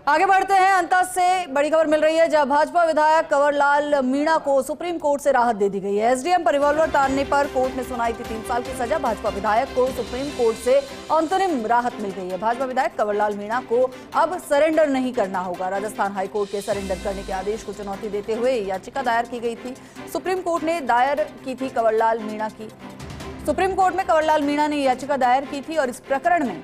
आगे बढ़ते हैं। अंतस से बड़ी खबर मिल रही है, जहां भाजपा विधायक कंवरलाल मीणा को सुप्रीम कोर्ट से राहत दे दी गई है। एसडीएम पर रिवॉल्वर तानने पर कोर्ट ने सुनाई थी 3 साल की सजा। भाजपा विधायक को सुप्रीम कोर्ट से अंतरिम राहत मिल गई है। भाजपा विधायक कंवरलाल मीणा को अब सरेंडर नहीं करना होगा। राजस्थान हाईकोर्ट के सरेंडर करने के आदेश को चुनौती देते हुए याचिका दायर की गई थी। सुप्रीम कोर्ट ने दायर की थी कंवरलाल मीणा की सुप्रीम कोर्ट में कंवरलाल मीणा ने याचिका दायर की थी और इस प्रकरण में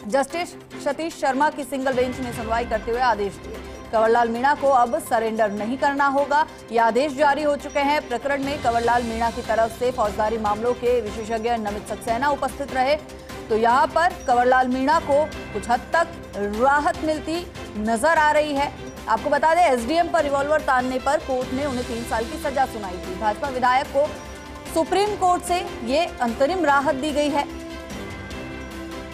जस्टिस सतीश शर्मा की सिंगल बेंच ने सुनवाई करते हुए आदेश दिए। कंवरलाल मीणा को अब सरेंडर नहीं करना होगा। ये आदेश जारी हो चुके हैं। प्रकरण में कंवरलाल मीणा की तरफ से फौजदारी मामलों के विशेषज्ञ नमित सक्सेना उपस्थित रहे। तो यहाँ पर कंवरलाल मीणा को कुछ हद तक राहत मिलती नजर आ रही है। आपको बता दें, एसडीएम पर रिवॉल्वर तानने पर कोर्ट ने उन्हें 3 साल की सजा सुनाई थी। भाजपा विधायक को सुप्रीम कोर्ट से ये अंतरिम राहत दी गई है।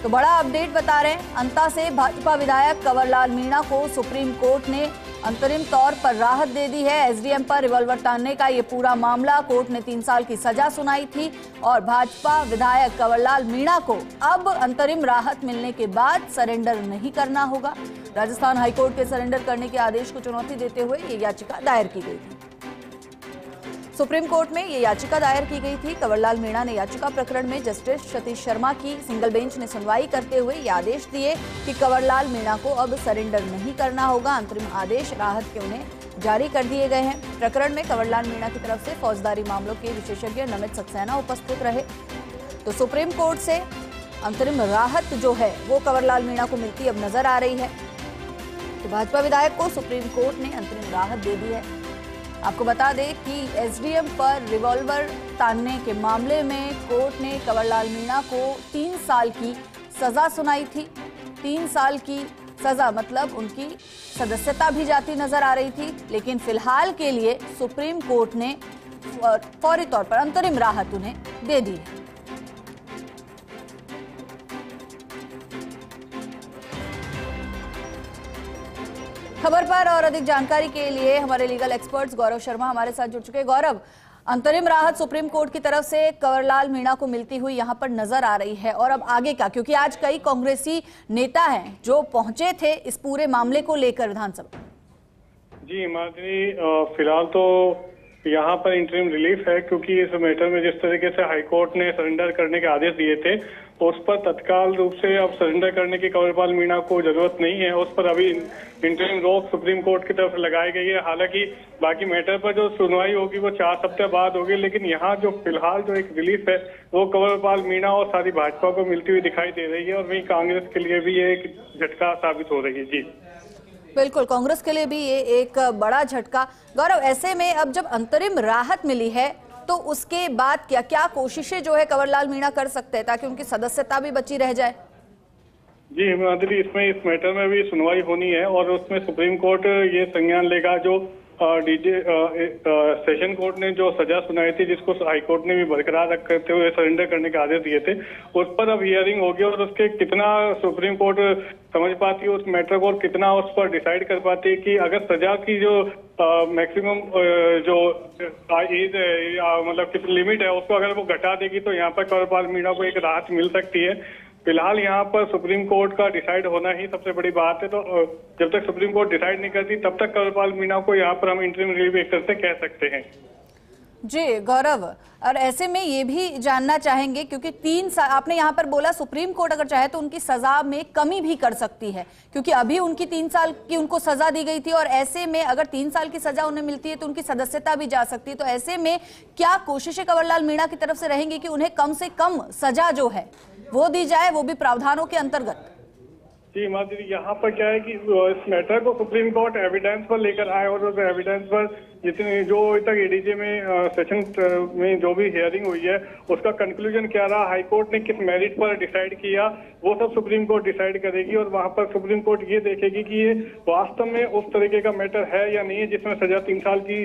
तो बड़ा अपडेट बता रहे हैं, अंता से भाजपा विधायक कंवरलाल मीणा को सुप्रीम कोर्ट ने अंतरिम तौर पर राहत दे दी है। एसडीएम पर रिवॉल्वर तानने का ये पूरा मामला कोर्ट ने 3 साल की सजा सुनाई थी और भाजपा विधायक कंवरलाल मीणा को अब अंतरिम राहत मिलने के बाद सरेंडर नहीं करना होगा। राजस्थान हाईकोर्ट के सरेंडर करने के आदेश को चुनौती देते हुए ये याचिका दायर की गई थी। सुप्रीम कोर्ट में ये याचिका दायर की गई थी। कंवरलाल मीणा ने याचिका प्रकरण में जस्टिस सतीश शर्मा की सिंगल बेंच ने सुनवाई करते हुए ये आदेश दिए कि कंवरलाल मीणा को अब सरेंडर नहीं करना होगा। अंतरिम आदेश राहत के उन्हें जारी कर दिए गए हैं। प्रकरण में कंवरलाल मीणा की तरफ से फौजदारी मामलों के विशेषज्ञ नमित सक्सेना उपस्थित रहे। तो सुप्रीम कोर्ट से अंतरिम राहत जो है वो कंवरलाल मीणा को मिलती अब नजर आ रही है। तो भाजपा विधायक को सुप्रीम कोर्ट ने अंतरिम राहत दे दी है। आपको बता दें कि एसडीएम पर रिवॉल्वर तानने के मामले में कोर्ट ने कंवरलाल मीणा को 3 साल की सजा सुनाई थी। 3 साल की सजा मतलब उनकी सदस्यता भी जाती नजर आ रही थी, लेकिन फिलहाल के लिए सुप्रीम कोर्ट ने फौरी तौर पर अंतरिम राहत उन्हें दे दी है। खबर पर और अधिक जानकारी के लिए हमारे लीगल एक्सपर्ट्स गौरव शर्मा हमारे साथ जुड़ चुके हैं। गौरव, अंतरिम राहत सुप्रीम कोर्ट की तरफ से कंवरलाल मीणा को मिलती हुई यहां पर नजर आ रही है, और अब आगे का, क्योंकि आज कई कांग्रेसी नेता हैं जो पहुंचे थे इस पूरे मामले को लेकर विधानसभा। जी माधुरी, फिलहाल तो यहाँ पर इंटरिम रिलीफ है, क्योंकि इस मैटर में जिस तरीके से हाईकोर्ट ने सरेंडर करने के आदेश दिए थे उस पर तत्काल रूप से अब सरेंडर करने की कंवरलाल मीणा को जरूरत नहीं है। उस पर अभी इंटरिम रोक सुप्रीम कोर्ट की तरफ लगाई गई है। हालांकि बाकी मैटर पर जो सुनवाई होगी वो 4 सप्ताह बाद होगी, लेकिन यहाँ जो फिलहाल जो एक रिलीफ है वो कंवरलाल मीणा और सारी भाजपा को मिलती हुई दिखाई दे रही है, और वहीं कांग्रेस के लिए भी ये एक झटका साबित हो रही है। जी बिल्कुल, कांग्रेस के लिए भी ये एक बड़ा झटका। गौरव, ऐसे में अब जब अंतरिम राहत मिली है तो उसके बाद क्या क्या कोशिशें जो है कंवरलाल मीणा कर सकते हैं ताकि उनकी सदस्यता भी बची रह जाए? जी माधुरी, इसमें इस मैटर में भी सुनवाई होनी है और उसमें सुप्रीम कोर्ट ये संज्ञान लेगा जो सेशन कोर्ट ने जो सजा सुनाई थी, जिसको हाईकोर्ट ने भी बरकरार रखते हुए सरेंडर करने के आदेश दिए थे, उस पर अब हियरिंग होगी और उसके कितना सुप्रीम कोर्ट समझ पाती है उस मैटर को और कितना उस पर डिसाइड कर पाती है कि अगर सजा की जो मैक्सिमम जो एज मतलब कितनी लिमिट है उसको अगर वो घटा देगी तो यहाँ पर कंवरलाल मीणा को एक राहत मिल सकती है। फिलहाल यहाँ पर सुप्रीम कोर्ट का डिसाइड होना ही सबसे बड़ी बात है, तो जब तक सुप्रीम कोर्ट डिसाइड नहीं करती तब तक कंवरलाल मीणा को यहाँ पर हम इंटरिम रिलीफ एक तरह से कह सकते हैं। जी गौरव, और ऐसे में ये भी जानना चाहेंगे क्योंकि 3 साल आपने यहाँ पर बोला, सुप्रीम कोर्ट अगर चाहे तो उनकी सजा में कमी भी कर सकती है, क्योंकि अभी उनकी 3 साल की उनको सजा दी गई थी और ऐसे में अगर 3 साल की सजा उन्हें मिलती है तो उनकी सदस्यता भी जा सकती है। तो ऐसे में क्या कोशिशें कंवरलाल मीणा की तरफ से रहेंगी कि उन्हें कम से कम सजा जो है वो दी जाए, वो भी प्रावधानों के अंतर्गत? जी माधुरी, यहाँ पर क्या है कि इस मैटर को सुप्रीम कोर्ट एविडेंस पर लेकर आए और उस एविडेंस पर जितने जो अभी तक एडीजे में सेशन में जो भी हियरिंग हुई है उसका कंक्लूजन क्या रहा, हाई कोर्ट ने किस मेरिट पर डिसाइड किया, वो सब सुप्रीम कोर्ट डिसाइड करेगी और वहां पर सुप्रीम कोर्ट ये देखेगी कि ये वास्तव में उस तरीके का मैटर है या नहीं है जिसमें सजा 3 साल की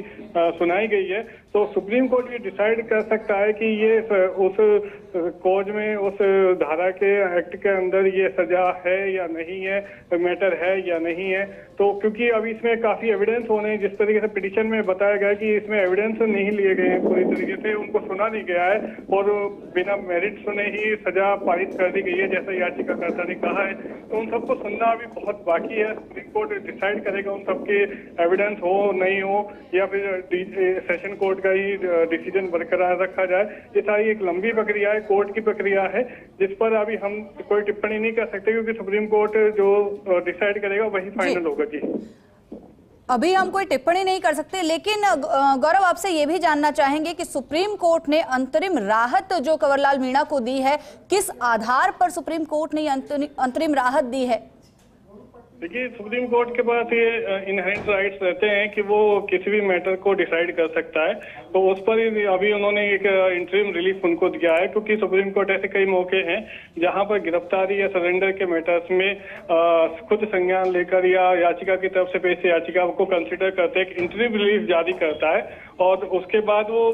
सुनाई गई है। तो सुप्रीम कोर्ट ये डिसाइड कर सकता है कि ये उस कोर्ट में उस धारा के एक्ट के अंदर ये सजा है या नहीं है, मैटर है या नहीं है। तो क्योंकि अभी इसमें काफी एविडेंस होने, जिस तरीके से पिटीशन में बताया गया कि इसमें एविडेंस नहीं लिए गए हैं, पूरी तरीके से उनको सुना नहीं गया है और बिना मेरिट सुने ही सजा पारित कर दी गई है जैसा याचिकाकर्ता ने कहा है, तो उन सबको सुनना अभी बहुत बाकी है। सुप्रीम कोर्ट डिसाइड करेगा उन सबके एविडेंस हो नहीं हो, या फिर सेशन कोर्ट का ही डिसीजन बरकरार रखा जाए। ये सारी एक लंबी प्रक्रिया है, कोर्ट की प्रक्रिया है, जिस पर अभी हम कोई टिप्पणी नहीं कर सकते, क्योंकि सुप्रीम कोर्ट जो डिसाइड करेगा वही फाइनल होगा जी। अभी हम कोई टिप्पणी नहीं कर सकते, लेकिन गौरव आपसे ये भी जानना चाहेंगे कि सुप्रीम कोर्ट ने अंतरिम राहत जो कंवरलाल मीणा को दी है, किस आधार पर सुप्रीम कोर्ट ने अंतरिम राहत दी है? देखिए, सुप्रीम कोर्ट के पास ये इनहेरेंट राइट्स रहते हैं कि वो किसी भी मैटर को डिसाइड कर सकता है, तो उस पर अभी उन्होंने एक इंटरिम रिलीफ उनको दिया है, क्योंकि सुप्रीम कोर्ट ऐसे कई मौके हैं जहां पर गिरफ्तारी या सरेंडर के मैटर्स में खुद संज्ञान लेकर या याचिका की तरफ से पेश याचिका को कंसिडर करते एक इंटरिम रिलीफ जारी करता है, और उसके बाद वो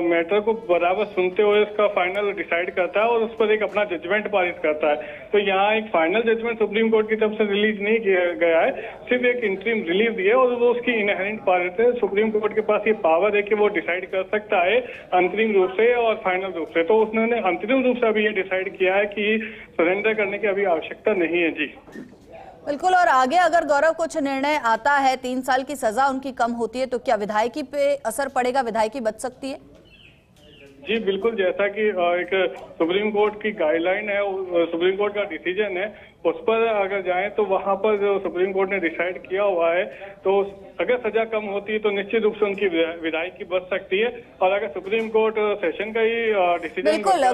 मैटर को बराबर सुनते हुए उसका फाइनल डिसाइड करता है और उस पर एक अपना जजमेंट पारित करता है। तो यहाँ एक फाइनल जजमेंट सुप्रीम कोर्ट की तरफ से रिलीज नहीं किया गया है, सिर्फ एक इंटरिम रिलीफ दिया, और वो उसकी इनहेरेंट पावर है। सुप्रीम कोर्ट के पास ये पावर है कि वो डिसाइड कर सकता है अंतरिम रूप से और फाइनल रूप से। तो उसने अंतरिम रूप से अभी ये डिसाइड किया है कि सरेंडर करने की अभी आवश्यकता नहीं है जी। बिल्कुल। और आगे अगर गौरव कुछ निर्णय आता है, 3 साल की सजा उनकी कम होती है, तो क्या विधायकी पे असर पड़ेगा? विधायकी बच सकती है? जी बिल्कुल, जैसा कि एक सुप्रीम कोर्ट की गाइडलाइन है, सुप्रीम कोर्ट का डिसीजन है, उस पर अगर जाएं तो वहां पर जो सुप्रीम कोर्ट ने डिसाइड किया हुआ है, तो अगर सजा कम होती है तो निश्चित रूप से उनकी विधायकी बच सकती है। और अगर सुप्रीम कोर्ट सेशन का ही डिसीजन। बिल्कुल।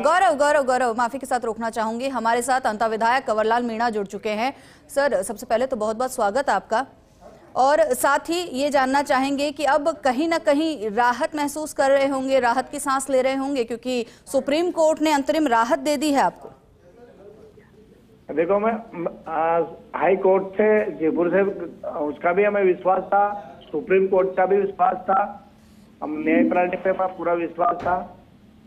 गौरव माफी के साथ रोकना चाहूंगी, हमारे साथ अंता विधायक कंवरलाल मीणा जुड़ चुके हैं। सर, सबसे पहले तो बहुत बहुत स्वागत आपका, और साथ ही ये जानना चाहेंगे कि अब कहीं ना कहीं राहत महसूस कर रहे होंगे, राहत की सांस ले रहे होंगे, क्योंकि सुप्रीम कोर्ट ने अंतरिम राहत दे दी है आपको। देखो, मैं हाई कोर्ट से, जयपुर से, उसका भी हमें विश्वास था, सुप्रीम कोर्ट का भी विश्वास था, हम न्याय प्रणाली पे पूरा विश्वास था,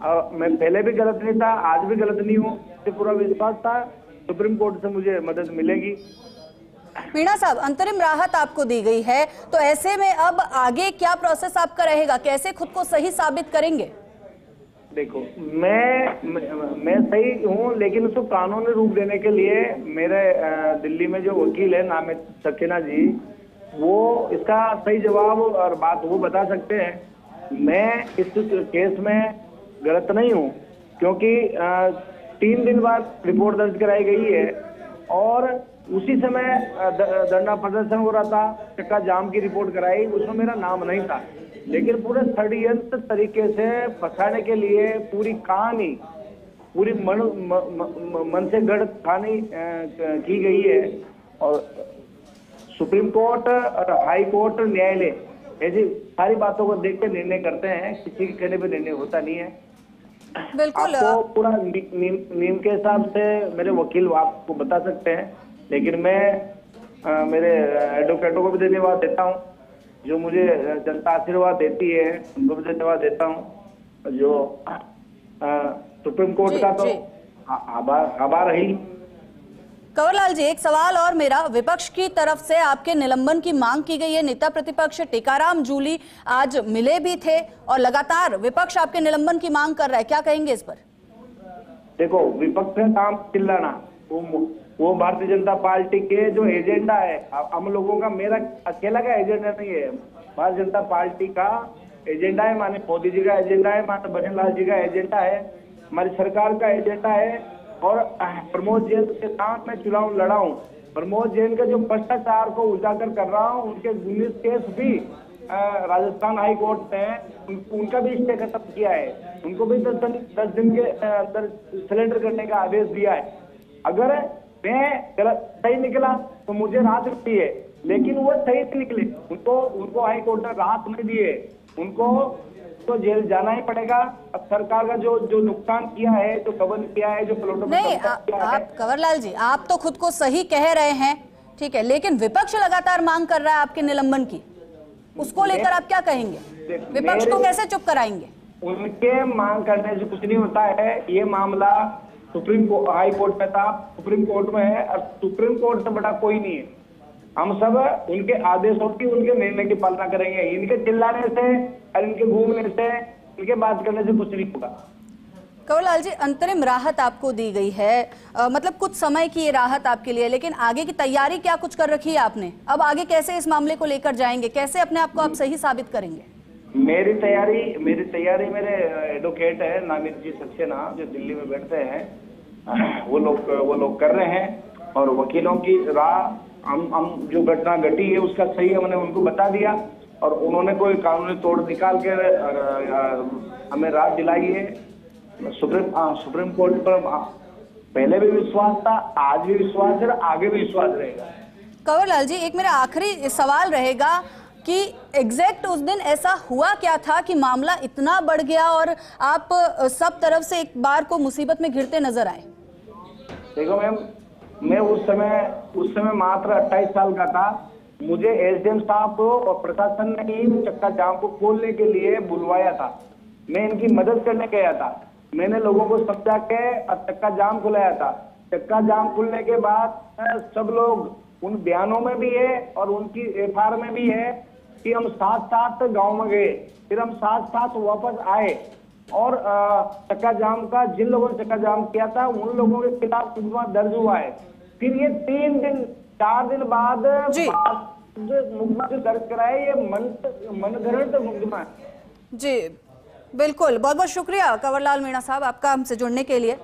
और मैं पहले भी गलत नहीं था, आज भी गलत नहीं हूँ, पूरा विश्वास था सुप्रीम कोर्ट से मुझे मदद मिलेगी। मीणा साहब, अंतरिम राहत आपको दी गई है, तो ऐसे में अब आगे क्या प्रोसेस आपका रहेगा? कैसे खुद को सही साबित करेंगे? देखो, मैं सही हूँ, लेकिन उसको कानूनी रूप देने के लिए मेरे दिल्ली में जो वकील है, नाम है सक्सेना जी, वो इसका सही जवाब और बात वो बता सकते हैं। मैं इस केस में गलत नहीं हूँ, क्योंकि 3 दिन बाद रिपोर्ट दर्ज कराई गई है, और उसी समय धरना प्रदर्शन हो रहा था, चक्का जाम की रिपोर्ट कराई, उसमें मेरा नाम नहीं था, लेकिन पूरे षड्यंत्र तरीके से फंसाने के लिए पूरी कहानी, पूरी मन से गढ़ कहानी की गई है। और सुप्रीम कोर्ट और हाई कोर्ट, न्यायालय ऐसी सारी बातों को देख के निर्णय करते हैं, किसी के कहने पे निर्णय होता नहीं है। बिल्कुल। आपको पूरा नियम के हिसाब से मेरे वकील आपको बता सकते हैं, लेकिन मैं मेरे एडवोकेटों को भी धन्यवाद देता हूँ, जो मुझे जनता आशीर्वाद देती है, उनको भी धन्यवाद देता हूँ। जो सुप्रीम कोर्ट का तो आभार रही। कंवरलाल जी, एक सवाल और मेरा, विपक्ष की तरफ से आपके निलंबन की मांग की गई है। नेता प्रतिपक्ष टीकाराम जूली आज मिले भी थे, और लगातार विपक्ष आपके निलंबन की मांग कर रहा है, क्या कहेंगे इस पर? देखो, विपक्ष का काम चिल्लाना, वो भारतीय जनता पार्टी के जो एजेंडा है, हम लोगों का, मेरा अकेला का एजेंडा नहीं है, भारतीय जनता पार्टी का एजेंडा है, माननीय मोदी जी का एजेंडा है, माननीय बघेल जी का एजेंडा है, हमारी सरकार का एजेंडा है। और प्रमोद जैन के साथ मैं चुनाव लड़ा हूँ। प्रमोद जैन के जो भ्रष्टाचार को उजागर कर रहा हूँ, उनके 19 केस भी राजस्थान हाई कोर्ट ने उनका भी स्टे खत्म किया है, उनको भी 10 दिन के अंदर सरेंडर करने का आदेश दिया है। अगर मैं गलत सही निकला तो मुझे राहत मिलती है, लेकिन वो सही नहीं निकले, उनको हाई कोर्ट ने राहत नहीं दी है, उनको तो जेल जाना ही पड़ेगा। अब सरकार का जो नुकसान किया है, जो गबन किया है, जो प्लॉटों में नहीं, आप कंवरलाल जी, आप तो खुद को सही कह रहे हैं, ठीक है, लेकिन विपक्ष लगातार मांग कर रहा है आपके निलंबन की, उसको लेकर आप क्या कहेंगे? विपक्ष को कैसे चुप कराएंगे? उनके मांग करने से कुछ नहीं होता है। ये मामला सुप्रीम हाई कोर्ट में था, सुप्रीम कोर्ट में है, और सुप्रीम कोर्ट से बड़ा कोई नहीं है। हम सब उनके आदेशों की, उनके निर्णय की पालना करेंगे। इनके चिल्लाने से और इनके घूमने से, इनके बात करने से कुछ नहीं होगा। कंवरलाल जी, अंतरिम राहत आपको दी गई है, मतलब कुछ समय की ये राहत आपके लिए, लेकिन आगे की तैयारी क्या कुछ कर रखी है आपने? अब आगे कैसे इस मामले को लेकर जाएंगे, कैसे अपने आप को आप सही साबित करेंगे? मेरी तैयारी मेरे एडवोकेट है नामित जी सक्सेना, जो दिल्ली में बैठते हैं, वो लोग कर रहे हैं। और वकीलों की राह हम जो घटना घटी है उसका सही हमने उनको बता दिया, और उन्होंने कोई कानूनी तोड़ निकाल के हमें राहत दिलाई है। सुप्रीम कोर्ट पर पहले भी विश्वास था, आज भी विश्वास है, आगे भी विश्वास रहेगा। कंवरलाल जी, एक मेरा आखिरी सवाल रहेगा कि एग्जैक्ट उस दिन ऐसा हुआ क्या था कि मामला इतना बढ़ गया और आप सब तरफ से एक बार को मुसीबत में घिरते नजर आए? देखो मैम, मैं उस समय मात्र 28 साल का था। मुझे एसडीएम साहब को और प्रशासन ने ही चक्का जाम को खोलने के लिए बुलवाया था। मैं इनकी मदद करने गया था। मैंने लोगों को समझा के चक्का जाम खुलाया था। चक्का जाम खुलने के बाद सब लोग उन बयानों में भी है और उनकी एफआईआर में भी है कि हम साथ गांव में गए, फिर हम साथ वापस आए, और चक्का जाम का जिन लोगों ने चक्का जाम किया था उन लोगों के खिलाफ मुकदमा दर्ज हुआ है। फिर ये 4 दिन बाद मुकदमा जो दर्ज कराए, ये मनगढ़ंत मुकदमा है। जी बिल्कुल, बहुत बहुत शुक्रिया कंवरलाल मीणा साहब आपका हमसे जुड़ने के लिए।